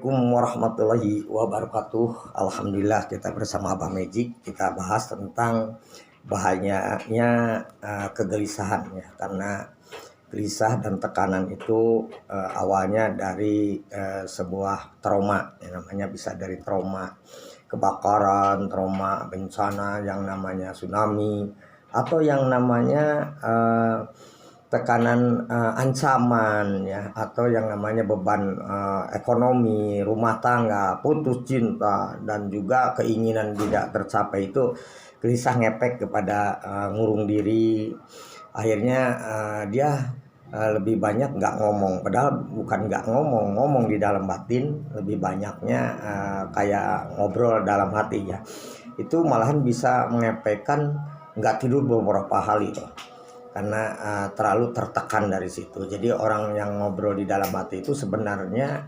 Assalamualaikum warahmatullahi wabarakatuh. Alhamdulillah kita bersama Abah Magic kita bahas tentang bahayanya kegelisahan ya, karena gelisah dan tekanan itu awalnya dari sebuah trauma ya, namanya bisa dari trauma kebakaran, trauma bencana yang namanya tsunami, atau yang namanya tekanan ancaman ya, atau yang namanya beban ekonomi, rumah tangga, putus cinta, dan juga keinginan tidak tercapai. Itu gelisah ngepek kepada ngurung diri. Akhirnya dia lebih banyak nggak ngomong, padahal bukan nggak ngomong di dalam batin, lebih banyaknya kayak ngobrol dalam hati ya. Itu malahan bisa mengepekkan nggak tidur beberapa hari loh, karena terlalu tertekan dari situ. Jadi orang yang ngobrol di dalam hati itu sebenarnya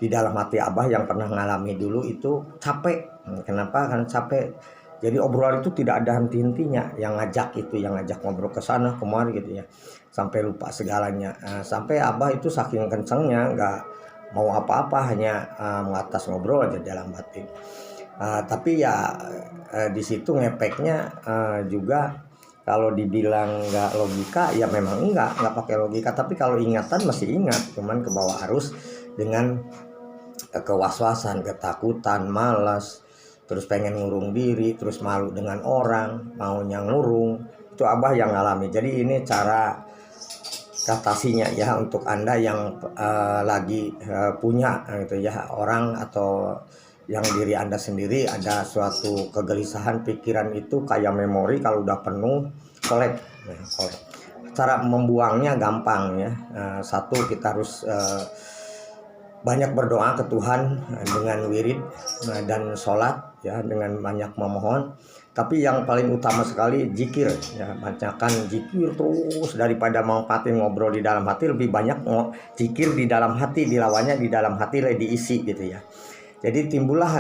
di dalam hati Abah yang pernah ngalami dulu itu capek. Kenapa? Karena capek. Jadi obrolan itu tidak ada henti-hentinya. Yang ngajak ngobrol ke sana kemari gitu ya, sampai lupa segalanya. Sampai Abah itu saking kencengnya nggak mau apa-apa, hanya mengatas ngobrol aja dalam batin. Tapi ya di situ ngepeknya juga. Kalau dibilang nggak logika, ya memang nggak pakai logika. Tapi kalau ingatan masih ingat, cuman ke bawah arus dengan kewaswasan, ketakutan, malas, terus pengen ngurung diri, terus malu dengan orang, maunya ngurung. Itu Abah yang ngalami. Jadi ini cara katasinya ya, untuk Anda yang lagi punya gitu ya, orang atau yang diri Anda sendiri ada suatu kegelisahan pikiran. Itu kayak memori, kalau udah penuh kolek. Cara membuangnya gampang ya. Satu, kita harus banyak berdoa ke Tuhan dengan wirid dan sholat ya, dengan banyak memohon. Tapi yang paling utama sekali zikir ya, bacakan zikir terus. Daripada manfaatin ngobrol di dalam hati, lebih banyak zikir di dalam hati, dilawannya di dalam hati diisi gitu ya. Jadi timbullah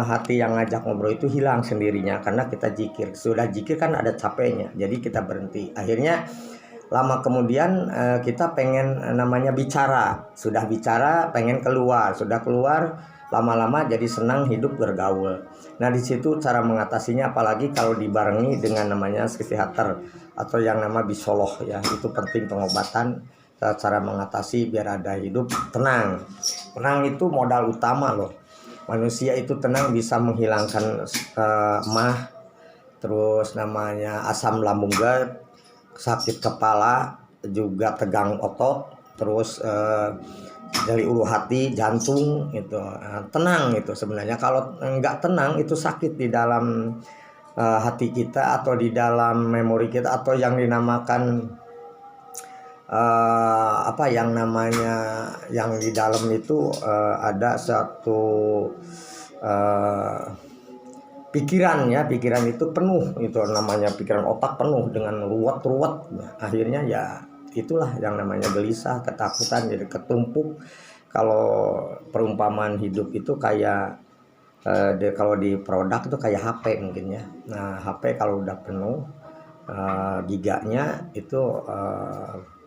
hati yang ngajak ngobrol itu hilang sendirinya, karena kita zikir. Sudah zikir kan ada capeknya, jadi kita berhenti. Akhirnya lama kemudian kita pengen namanya bicara. Sudah bicara pengen keluar, sudah keluar lama-lama jadi senang hidup bergaul. Nah di situ cara mengatasinya, apalagi kalau dibarengi dengan namanya psikiater atau yang nama bisoloh ya, itu penting pengobatan. Cara mengatasi biar ada hidup tenang. Tenang itu modal utama loh. Manusia itu tenang bisa menghilangkan emah, terus namanya asam lambung GERD, sakit kepala, juga tegang otot, terus dari ulu hati, jantung itu tenang. Itu sebenarnya kalau nggak tenang itu sakit di dalam hati kita, atau di dalam memori kita, atau yang dinamakan yang namanya yang di dalam itu ada satu pikiran ya, pikiran itu penuh, itu namanya pikiran otak penuh dengan ruwet. Akhirnya ya itulah yang namanya gelisah, ketakutan, jadi ketumpuk. Kalau perumpamaan hidup itu kayak kalau di produk itu kayak HP mungkin ya. Nah HP kalau udah penuh giganya itu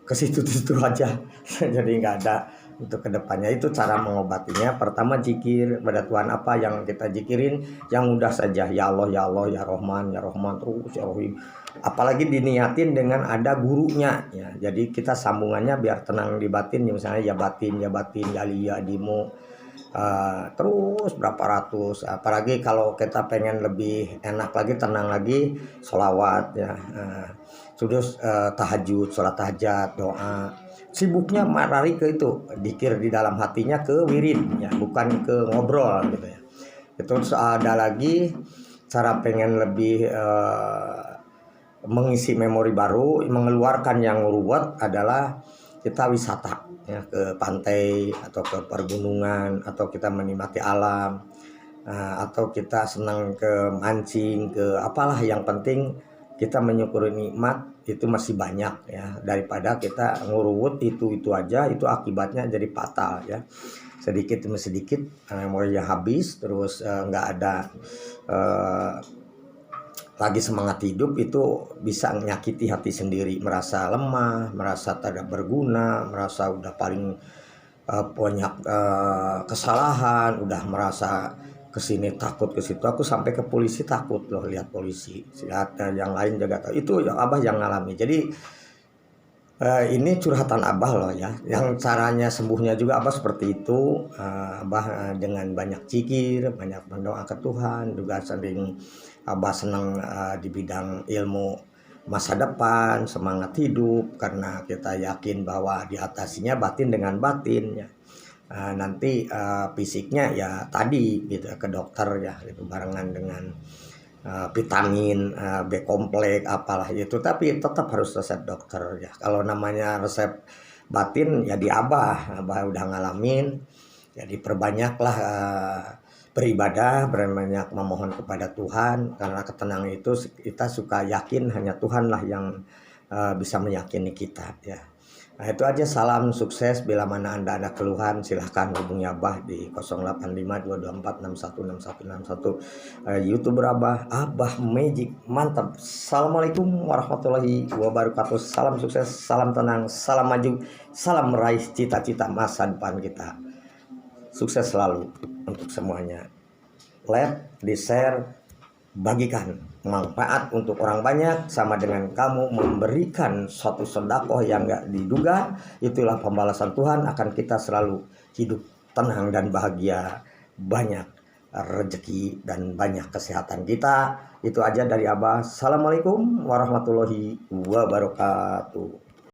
ke situ aja jadi nggak ada untuk kedepannya. Itu cara mengobatinya. Pertama zikir pada Tuhan, apa yang kita zikirin yang mudah saja, ya Allah ya Allah ya Rahman terus ya Rahim. Apalagi diniatin dengan ada gurunya ya, jadi kita sambungannya biar tenang di batin ya, misalnya ya batin ya liya dimu terus berapa ratus. Apalagi kalau kita pengen lebih enak lagi, tenang lagi, sholawat ya, terus tahajud, sholat tahajat, doa. Sibuknya lari ke itu, dikir di dalam hatinya ke wirid ya, bukan ke ngobrol gitu ya. Itu ada lagi cara pengen lebih mengisi memori baru, mengeluarkan yang ruwet, adalah kita wisata ya, ke pantai atau ke pergunungan, atau kita menikmati alam, atau kita senang ke mancing, ke apalah, yang penting kita menyukuri nikmat itu masih banyak ya, daripada kita nguruwut itu aja. Itu akibatnya jadi fatal ya, sedikit demi sedikit memorinya habis, terus nggak ada lagi semangat hidup. Itu bisa menyakiti hati sendiri, merasa lemah, merasa tidak berguna, merasa udah paling banyak kesalahan, udah merasa kesini takut, ke situ aku sampai ke polisi takut loh, lihat polisi, lihat yang lain juga tahu itu ya Abah yang ngalami. Jadi ini curhatan Abah loh ya, yang caranya sembuhnya juga Abah seperti itu. Abah dengan banyak zikir, banyak berdoa ke Tuhan, juga sering Abah senang di bidang ilmu masa depan, semangat hidup, karena kita yakin bahwa diatasinya batin dengan batin ya. Nanti fisiknya ya tadi gitu ke dokter ya, itu barengan dengan vitamin B kompleks apalah itu, tapi tetap harus resep dokter ya. Kalau namanya resep batin ya di Abah udah ngalamin, jadi perbanyaklah beribadah, berbanyak memohon kepada Tuhan, karena ketenangan itu kita suka yakin hanya Tuhanlah yang bisa meyakini kita ya. Nah itu aja, salam sukses. Bila mana Anda ada keluhan silahkan hubungi Abah di 085224616161. YouTuber Abah Magic, mantap. Assalamualaikum warahmatullahi wabarakatuh. Salam sukses, salam tenang, salam maju, salam meraih cita-cita masa depan kita. Sukses selalu untuk semuanya. Like, di share, bagikan manfaat untuk orang banyak, sama dengan kamu memberikan suatu sedekah yang gak diduga. Itulah pembalasan Tuhan, akan kita selalu hidup tenang dan bahagia, banyak rezeki dan banyak kesehatan kita. Itu aja dari Abah. Assalamualaikum warahmatullahi wabarakatuh.